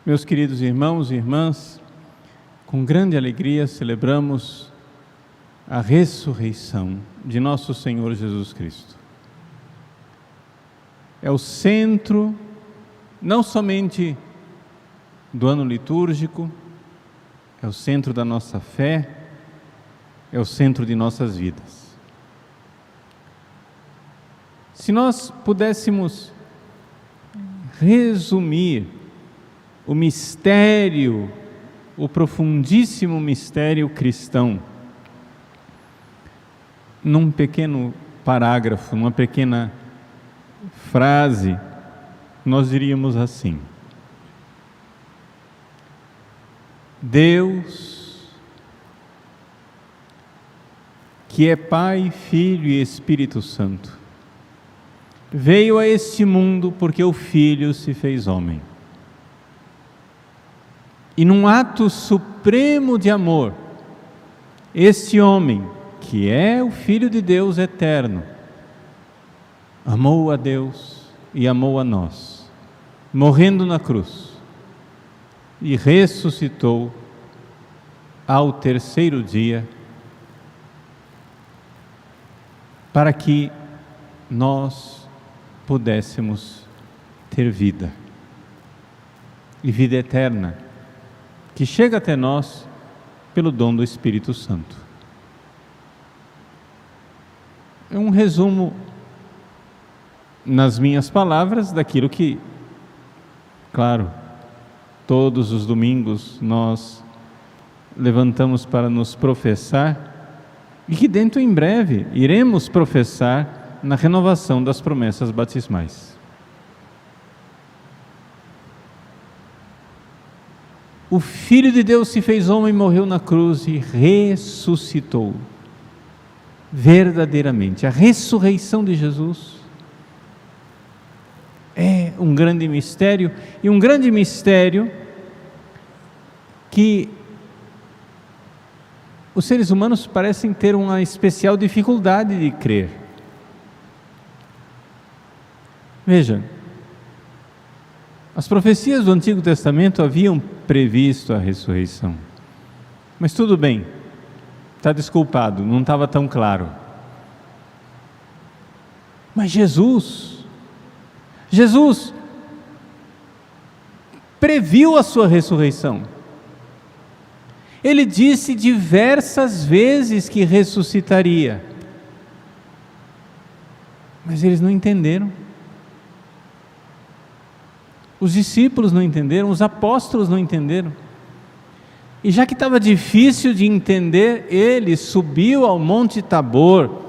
Meus queridos irmãos e irmãs, com grande alegria celebramos a ressurreição de nosso Senhor Jesus Cristo. É o centro, não somente do ano litúrgico, é o centro da nossa fé, é o centro de nossas vidas. Se nós pudéssemos resumir o mistério, o profundíssimo mistério cristão, num pequeno parágrafo, numa pequena frase, nós diríamos assim: Deus, que é Pai, Filho e Espírito Santo, veio a este mundo porque o Filho se fez homem. E num ato supremo de amor, este homem, que é o Filho de Deus eterno, amou a Deus e amou a nós, morrendo na cruz, e ressuscitou ao terceiro dia, para que nós pudéssemos ter vida, e vida eterna, que chega até nós pelo dom do Espírito Santo. É um resumo, nas minhas palavras, daquilo que, claro, todos os domingos nós levantamos para nos professar, e que dentro em breve iremos professar na renovação das promessas batismais. O Filho de Deus se fez homem, morreu na cruz e ressuscitou. Verdadeiramente, a ressurreição de Jesus é um grande mistério, e um grande mistério que os seres humanos parecem ter uma especial dificuldade de crer. Veja, as profecias do Antigo Testamento haviam previsto a ressurreição, mas tudo bem, está desculpado, não estava tão claro. Mas Jesus previu a sua ressurreição. Ele disse diversas vezes que ressuscitaria, mas eles não entenderam. Os discípulos não entenderam, os apóstolos não entenderam. E já que estava difícil de entender, ele subiu ao Monte Tabor,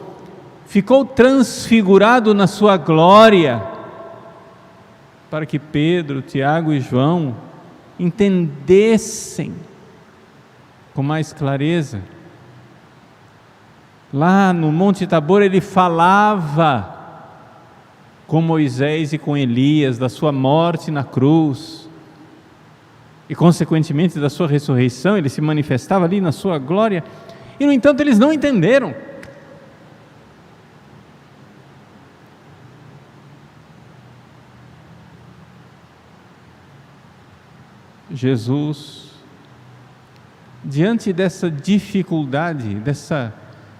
ficou transfigurado na sua glória, para que Pedro, Tiago e João entendessem com mais clareza. Lá no Monte Tabor ele falava com Moisés e com Elias da sua morte na cruz, e consequentemente da sua ressurreição. Ele se manifestava ali na sua glória, e no entanto eles não entenderam. Jesus, diante dessa dificuldade, dessa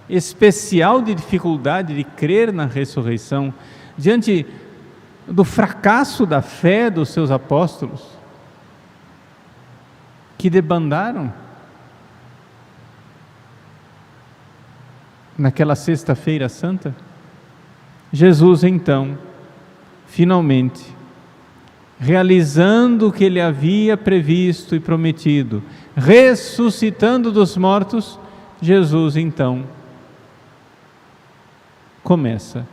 especial dificuldade de crer na ressurreição, diante do fracasso da fé dos seus apóstolos, que debandaram naquela sexta-feira santa, Jesus então, finalmente, realizando o que ele havia previsto e prometido, ressuscitando dos mortos, Jesus então começa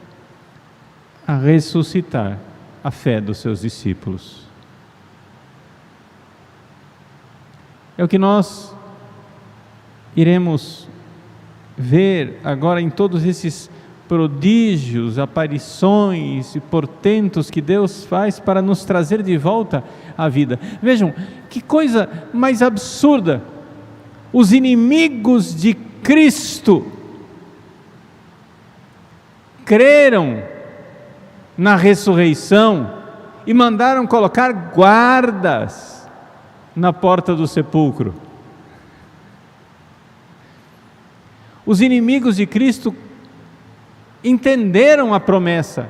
a ressuscitar a fé dos seus discípulos. É o que nós iremos ver agora em todos esses prodígios, aparições e portentos que Deus faz para nos trazer de volta à vida. Vejam, que coisa mais absurda! Os inimigos de Cristo creram na ressurreição e mandaram colocar guardas na porta do sepulcro. Os inimigos de Cristo entenderam a promessa,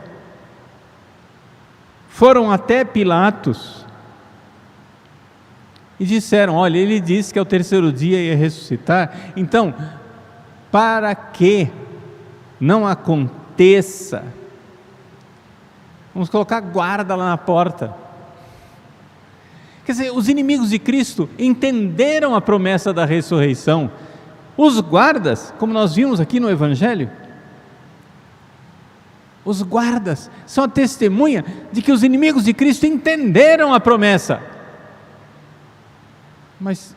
foram até Pilatos e disseram: olha, ele disse que ao terceiro dia ia ressuscitar, então, para que não aconteça, vamos colocar guarda lá na porta. Quer dizer, os inimigos de Cristo entenderam a promessa da ressurreição. Os guardas, como nós vimos aqui no Evangelho, os guardas são a testemunha de que os inimigos de Cristo entenderam a promessa. Mas,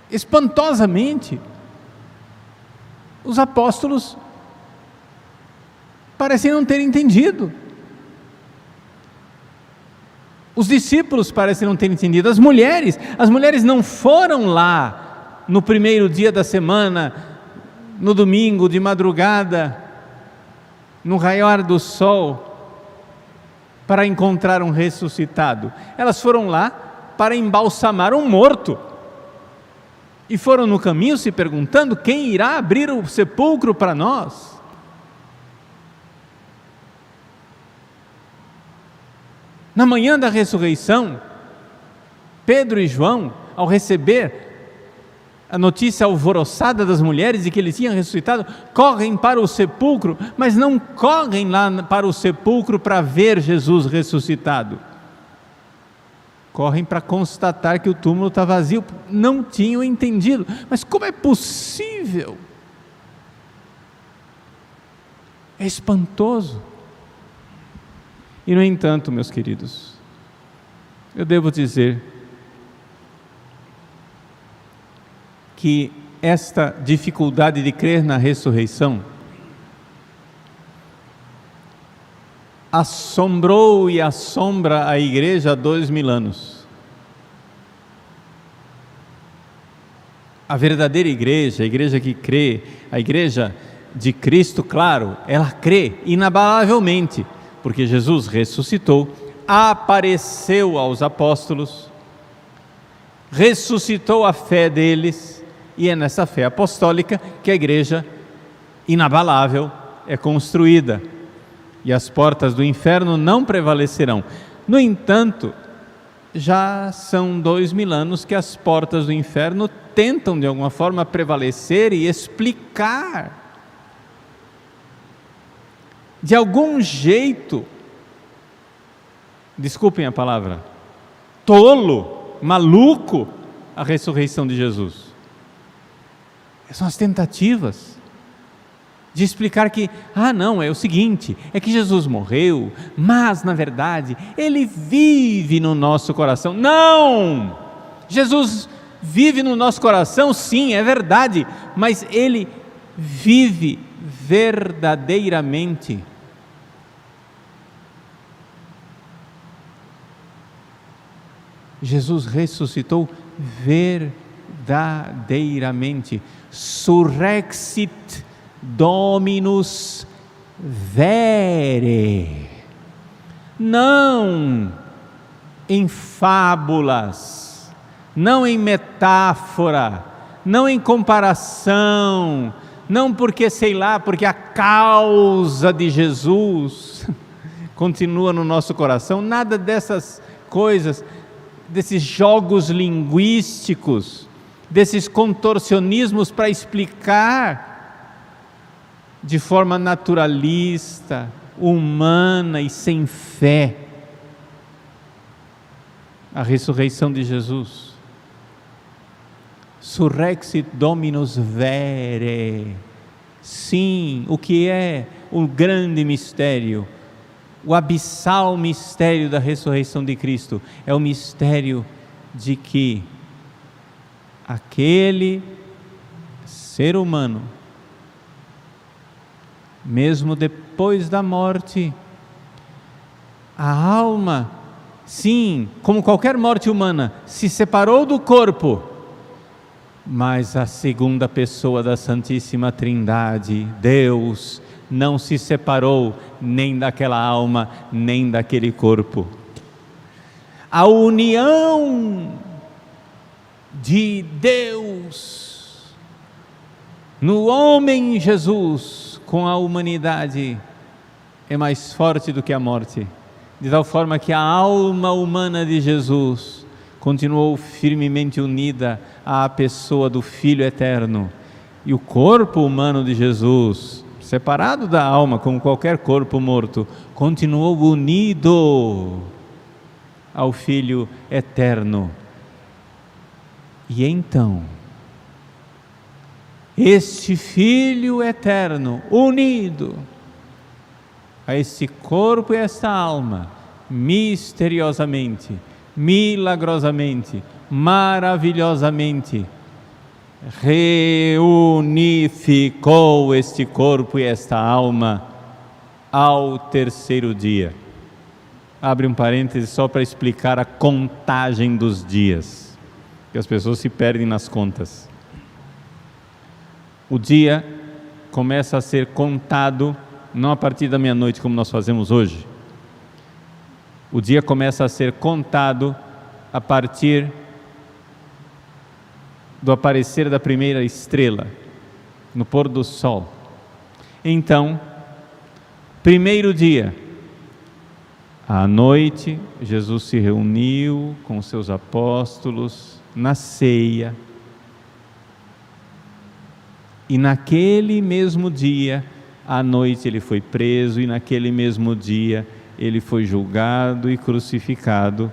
espantosamente, os apóstolos parecem não ter entendido. Os discípulos parecem não ter entendido. As mulheres não foram lá no primeiro dia da semana, no domingo de madrugada, no raiar do sol, para encontrar um ressuscitado. Elas foram lá para embalsamar um morto. E foram no caminho se perguntando: quem irá abrir o sepulcro para nós? Na manhã da ressurreição, Pedro e João, ao receber a notícia alvoroçada das mulheres de que ele tinha ressuscitado, correm para o sepulcro, mas não correm lá para o sepulcro para ver Jesus ressuscitado. Correm para constatar que o túmulo está vazio. Não tinham entendido. Mas como é possível? É espantoso. E no entanto, meus queridos, eu devo dizer que esta dificuldade de crer na ressurreição assombrou e assombra a igreja há 2000 anos. A verdadeira igreja, a igreja que crê, a igreja de Cristo, claro, ela crê inabalavelmente, porque Jesus ressuscitou, apareceu aos apóstolos, ressuscitou a fé deles, e é nessa fé apostólica que a igreja inabalável é construída, e as portas do inferno não prevalecerão. No entanto, já são 2000 anos que as portas do inferno tentam de alguma forma prevalecer e explicar, de algum jeito, desculpem a palavra, tolo, maluco, a ressurreição de Jesus. São as tentativas de explicar que, não, é o seguinte, é que Jesus morreu, mas na verdade, Ele vive no nosso coração. Não! Jesus vive no nosso coração, sim, é verdade, mas Ele vive verdadeiramente. Jesus ressuscitou verdadeiramente. Surrexit Dominus vere. Não em fábulas, não em metáfora, não em comparação, não porque porque a causa de Jesus continua no nosso coração, nada dessas coisas, desses jogos linguísticos, desses contorcionismos para explicar de forma naturalista, humana e sem fé a ressurreição de Jesus. Surrexit Dominus vere. Sim, o que é o grande mistério, o abissal mistério da ressurreição de Cristo, é o mistério de que aquele ser humano, mesmo depois da morte, a alma, sim, como qualquer morte humana, se separou do corpo, mas a segunda pessoa da Santíssima Trindade, Deus, não se separou nem daquela alma, nem daquele corpo. a união de Deus no homem Jesus com a humanidade é mais forte do que a morte, de tal forma que a alma humana de Jesus continuou firmemente unida à pessoa do Filho eterno, e o corpo humano de Jesus, separado da alma como qualquer corpo morto, continuou unido ao Filho eterno. E então, este Filho eterno, unido a este corpo e esta alma, misteriosamente, milagrosamente, maravilhosamente, reunificou este corpo e esta alma ao terceiro dia. Abre um parêntese só para explicar a contagem dos dias, que as pessoas se perdem nas contas. O dia começa a ser contado não a partir da meia-noite, como nós fazemos hoje. O dia começa a ser contado a partir do aparecer da primeira estrela, no pôr do sol. Então, primeiro dia, à noite, Jesus se reuniu com os seus apóstolos na ceia, e naquele mesmo dia, à noite, ele foi preso, e naquele mesmo dia ele foi julgado e crucificado.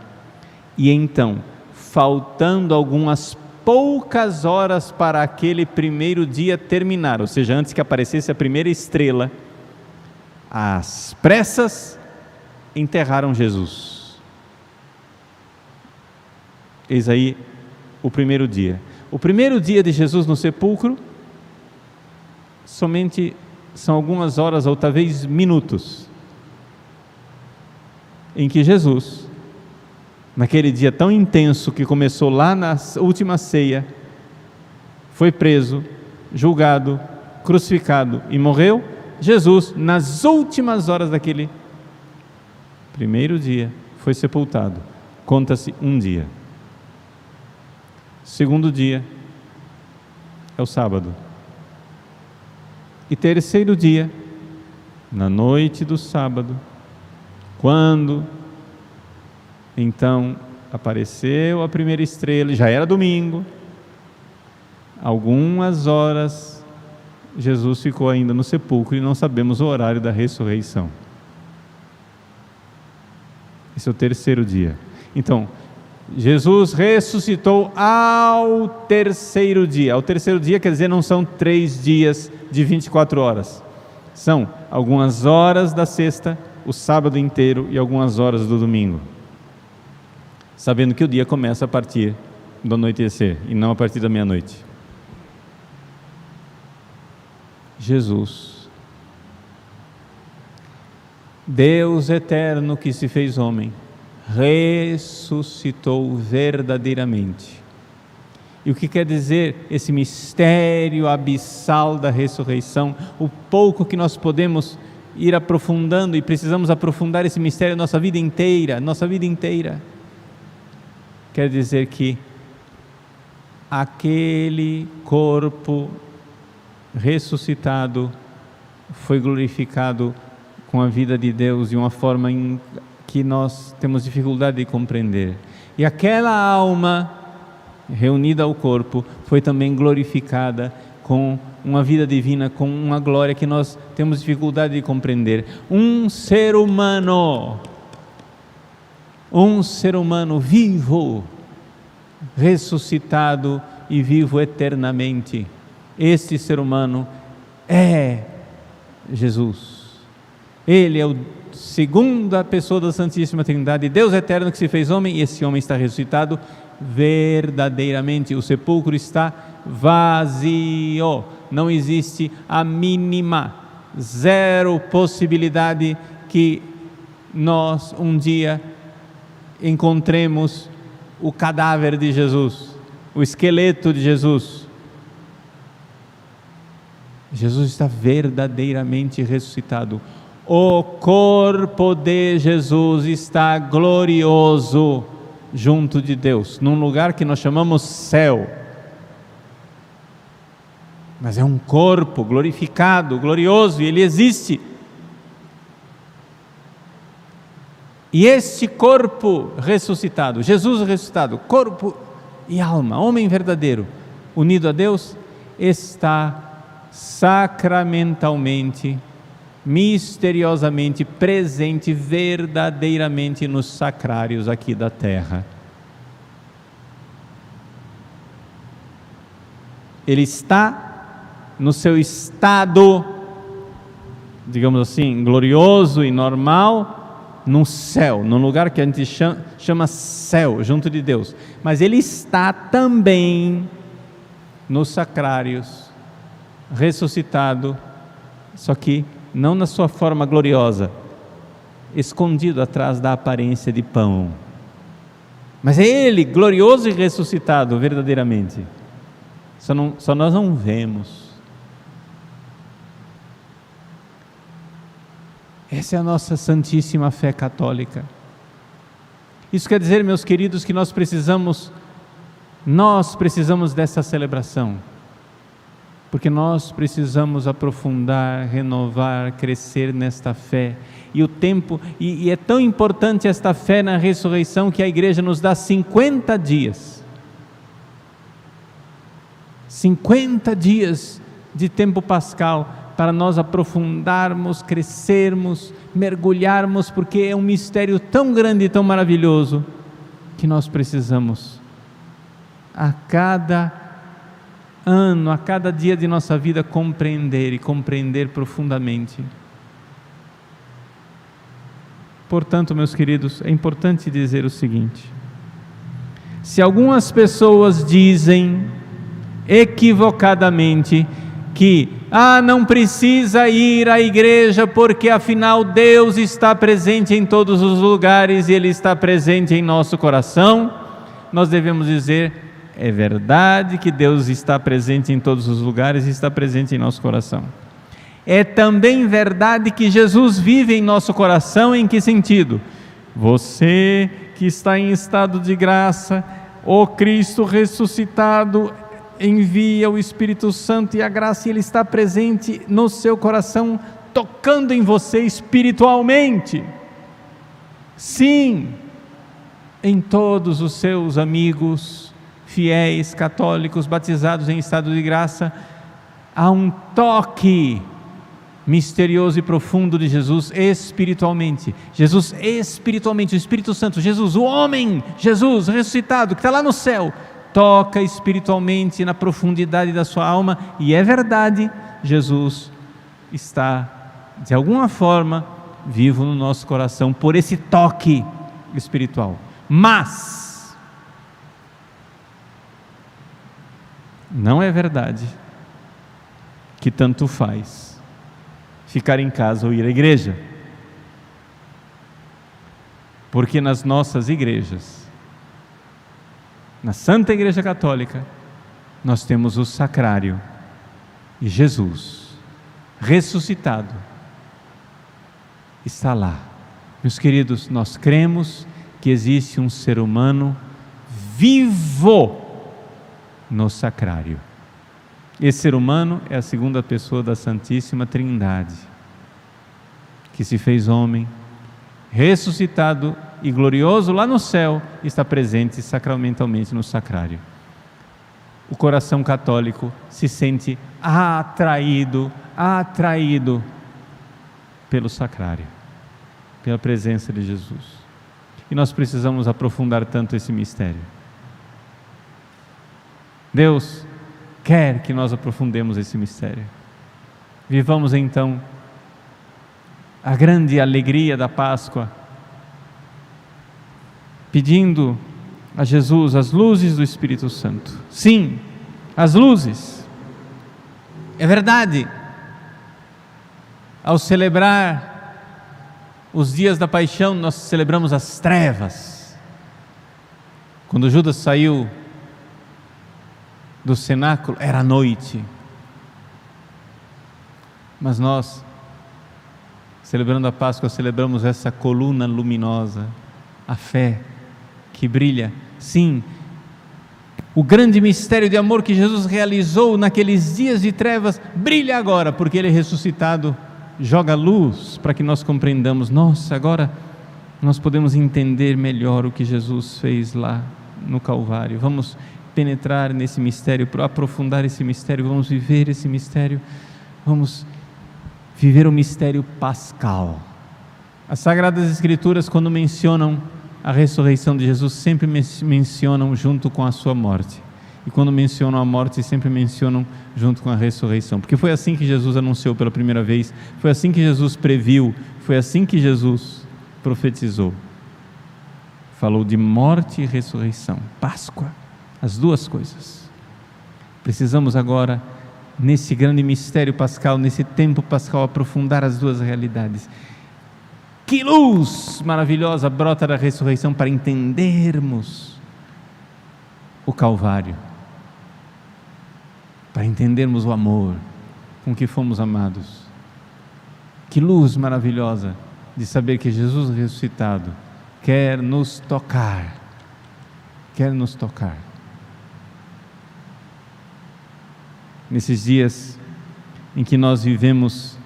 E então, faltando algumas poucas horas para aquele primeiro dia terminar, ou seja, antes que aparecesse a primeira estrela, às pressas enterraram Jesus. Eis aí o primeiro dia. O primeiro dia de Jesus no sepulcro somente são algumas horas ou talvez minutos em que Jesus, naquele dia tão intenso que começou lá na última ceia, foi preso, julgado, crucificado e morreu. Jesus, nas últimas horas daquele primeiro dia, foi sepultado. Conta-se um dia. Segundo dia é o sábado. E terceiro dia, na noite do sábado, quando então apareceu a primeira estrela, já era domingo, algumas horas Jesus ficou ainda no sepulcro e não sabemos o horário da ressurreição. Esse é o terceiro dia. Então, Jesus ressuscitou ao terceiro dia. Ao terceiro dia quer dizer, não são 3 dias de 24 horas. São algumas horas da sexta, o sábado inteiro e algumas horas do domingo. Sabendo que o dia começa a partir do anoitecer e não a partir da meia-noite. Jesus, Deus eterno que se fez homem, ressuscitou verdadeiramente. E o que quer dizer esse mistério abissal da ressurreição? O pouco que nós podemos ir aprofundando, e precisamos aprofundar esse mistério nossa vida inteira, quer dizer que aquele corpo ressuscitado foi glorificado com a vida de Deus de uma forma que nós temos dificuldade de compreender. E aquela alma reunida ao corpo foi também glorificada com uma vida divina, com uma glória que nós temos dificuldade de compreender. Um ser humano vivo, ressuscitado e vivo eternamente. Este ser humano é Jesus. Ele é a segunda pessoa da Santíssima Trindade, Deus eterno que se fez homem, e esse homem está ressuscitado verdadeiramente. O sepulcro está vazio, não existe a mínima, zero possibilidade que nós um dia encontremos o cadáver de Jesus, o esqueleto de Jesus. Jesus está verdadeiramente ressuscitado. O corpo de Jesus está glorioso, junto de Deus, num lugar que nós chamamos céu. Mas é um corpo glorificado, glorioso, e ele existe. E este corpo ressuscitado, Jesus ressuscitado, corpo e alma, homem verdadeiro, unido a Deus, está sacramentalmente, misteriosamente presente verdadeiramente nos sacrários aqui da terra. Ele está no seu estado, digamos assim, glorioso e normal, no céu, num lugar que a gente chama céu, junto de Deus. Mas ele está também nos sacrários, ressuscitado, só que não na sua forma gloriosa, escondido atrás da aparência de pão. Mas é ele, glorioso e ressuscitado verdadeiramente. Só nós não vemos. Essa é a nossa santíssima fé católica. Isso quer dizer, meus queridos, que nós precisamos dessa celebração, porque nós precisamos aprofundar, renovar, crescer nesta fé. E é tão importante esta fé na ressurreição que a igreja nos dá 50 dias. 50 dias de tempo pascal para nós aprofundarmos, crescermos, mergulharmos, porque é um mistério tão grande e tão maravilhoso que nós precisamos a cada ano, a cada dia de nossa vida compreender profundamente. Portanto, meus queridos, é importante dizer o seguinte: se algumas pessoas dizem equivocadamente que não precisa ir à igreja porque afinal Deus está presente em todos os lugares e Ele está presente em nosso coração, nós devemos dizer: é verdade que Deus está presente em todos os lugares e está presente em nosso coração. É também verdade que Jesus vive em nosso coração. Em que sentido? Você que está em estado de graça, o Cristo ressuscitado envia o Espírito Santo e a graça, e Ele está presente no seu coração, tocando em você espiritualmente. Sim, em todos os seus amigos fiéis, católicos, batizados em estado de graça, há um toque misterioso e profundo de Jesus espiritualmente. Jesus espiritualmente, o Espírito Santo, Jesus, o homem, Jesus ressuscitado, que está lá no céu, toca espiritualmente na profundidade da sua alma, e é verdade, Jesus está de alguma forma vivo no nosso coração por esse toque espiritual. Mas não é verdade que tanto faz ficar em casa ou ir à igreja, porque nas nossas igrejas, na Santa Igreja Católica, nós temos o sacrário e Jesus ressuscitado está lá. Meus queridos, nós cremos que existe um ser humano vivo no sacrário. Esse ser humano é a segunda pessoa da Santíssima Trindade, que se fez homem, ressuscitado e glorioso lá no céu, está presente sacramentalmente no sacrário. O coração católico se sente atraído pelo sacrário, pela presença de Jesus. E nós precisamos aprofundar tanto esse mistério. Deus quer que nós aprofundemos esse mistério. Vivamos então a grande alegria da Páscoa, pedindo a Jesus as luzes do Espírito Santo. Sim, as luzes. É verdade, ao celebrar os dias da paixão, nós celebramos as trevas. Quando Judas saiu do cenáculo, era noite. Mas nós, celebrando a Páscoa, celebramos essa coluna luminosa, a fé, que brilha. Sim, o grande mistério de amor que Jesus realizou naqueles dias de trevas brilha agora, porque Ele ressuscitado joga luz para que nós compreendamos. Nossa, agora nós podemos entender melhor o que Jesus fez lá no Calvário. Vamos penetrar nesse mistério, aprofundar esse mistério, vamos viver esse mistério, vamos viver o mistério pascal. As Sagradas Escrituras, quando mencionam a ressurreição de Jesus, sempre mencionam junto com a sua morte. E quando mencionam a morte, sempre mencionam junto com a ressurreição. Porque foi assim que Jesus anunciou pela primeira vez, foi assim que Jesus previu, foi assim que Jesus profetizou. Falou de morte e ressurreição, Páscoa, as duas coisas. Precisamos agora, nesse grande mistério pascal, nesse tempo pascal, aprofundar as duas realidades. Que luz maravilhosa brota da ressurreição para entendermos o Calvário, para entendermos o amor com que fomos amados. Que luz maravilhosa de saber que Jesus ressuscitado quer nos tocar, quer nos tocar. Nesses dias em que nós vivemos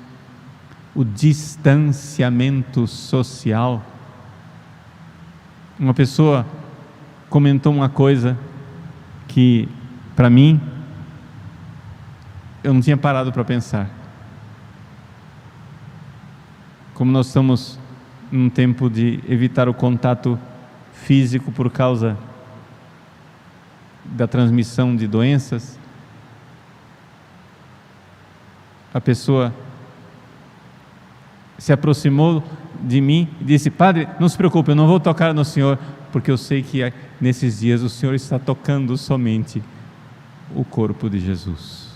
o distanciamento social, uma pessoa comentou uma coisa que, para mim, eu não tinha parado para pensar. Como nós estamos num tempo de evitar o contato físico por causa da transmissão de doenças, a pessoa se aproximou de mim e disse: Padre, não se preocupe, eu não vou tocar no Senhor, porque eu sei que nesses dias o Senhor está tocando somente o corpo de Jesus.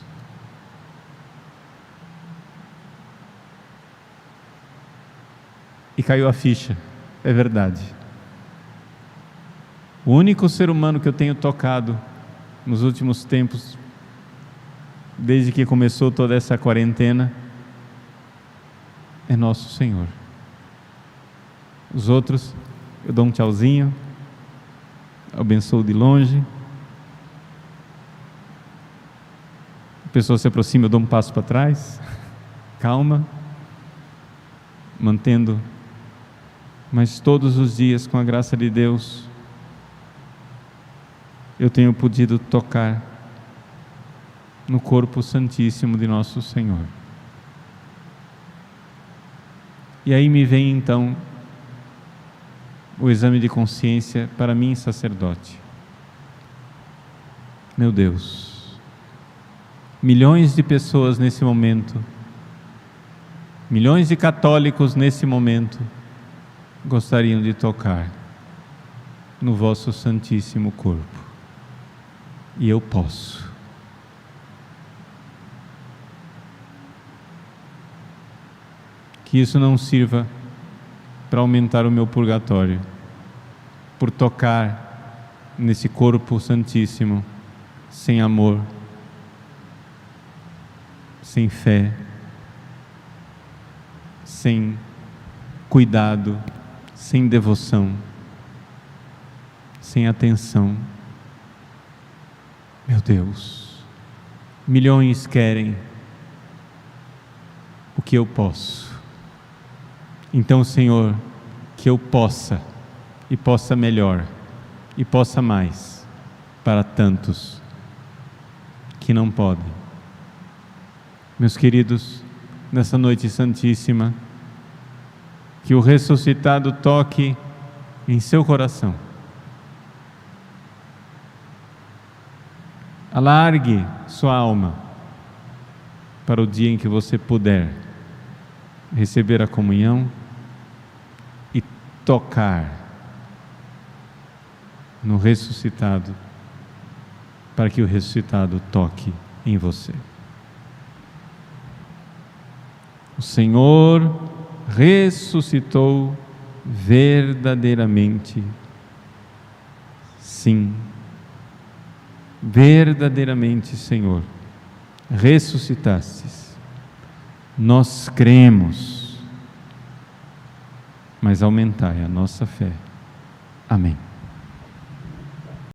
E caiu a ficha, é verdade. O único ser humano que eu tenho tocado nos últimos tempos, desde que começou toda essa quarentena, é nosso Senhor. Os outros, eu dou um tchauzinho, abençoo de longe, a pessoa se aproxima, eu dou um passo para trás, calma, mantendo, mas todos os dias, com a graça de Deus, eu tenho podido tocar no corpo santíssimo de nosso Senhor. E aí me vem então o exame de consciência para mim, sacerdote. Meu Deus, milhões de pessoas nesse momento, milhões de católicos nesse momento, gostariam de tocar no vosso santíssimo corpo. E eu posso. Que isso não sirva para aumentar o meu purgatório, por tocar nesse corpo santíssimo, sem amor, sem fé, sem cuidado, sem devoção, sem atenção. Meu Deus, milhões querem o que eu posso. Então, Senhor, que eu possa, e possa melhor, e possa mais, para tantos que não podem. Meus queridos, nessa noite santíssima, que o ressuscitado toque em seu coração. Alargue sua alma para o dia em que você puder receber a comunhão e tocar no ressuscitado, para que o ressuscitado toque em você. O Senhor ressuscitou verdadeiramente. Sim, verdadeiramente, Senhor, ressuscitastes. Nós cremos, mas aumentai a nossa fé. Amém.